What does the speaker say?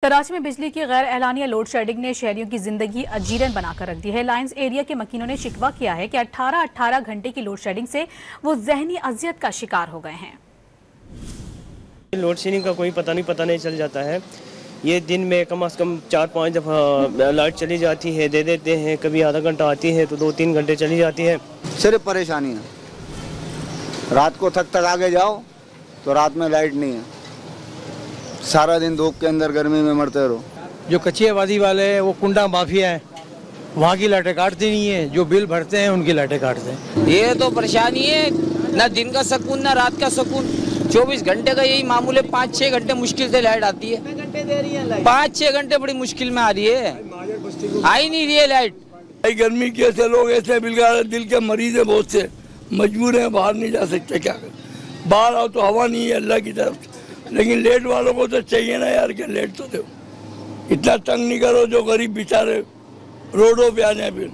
कराची में बिजली की गैर एलानिया लोड शेडिंग ने शहरियों की जिंदगी अजीरन बनाकर रख दी है। लायंस एरिया के मकीनों ने शिकवा किया है कि 18-18 घंटे की लोड शेडिंग से वो जहनी अजियत का शिकार हो गए हैं। लोड शेडिंग का कोई पता नहीं चल जाता है। ये दिन में कम से कम 4-5 दफ़ा लाइट चली जाती है, दे देते हैं। कभी आधा घंटा आती है तो 2-3 घंटे चली जाती है। सिर्फ परेशानी है, रात को थक आगे जाओ तो रात में लाइट नहीं है, सारा दिन धूप के अंदर गर्मी में मरते रहो। जो कच्ची आबादी वाले हैं वो कुंडा माफिया है, वहाँ की लाइटें काटती नहीं है, जो बिल भरते हैं उनकी लाइटें काटते हैं। ये तो परेशानी है, ना दिन का सुकून ना रात का सुकून। 24 घंटे का यही मामूल है। 5-6 घंटे मुश्किल से लाइट आती है। 5-6 घंटे बड़ी मुश्किल में आ रही है, आई नहीं रही है लाइट। गर्मी की ऐसे लोग ऐसे बिल्कुल दिल के मरीज है, बहुत से मजबूर हैं, बाहर नहीं जा सकते। क्या कर बाहर आओ तो हवा नहीं है अल्लाह की तरफ, लेकिन लेट वालों को तो चाहिए ना यार कि लेट तो दो। इतना तंग नहीं करो जो गरीब बेचारे रोडों पे आ जाए फिर।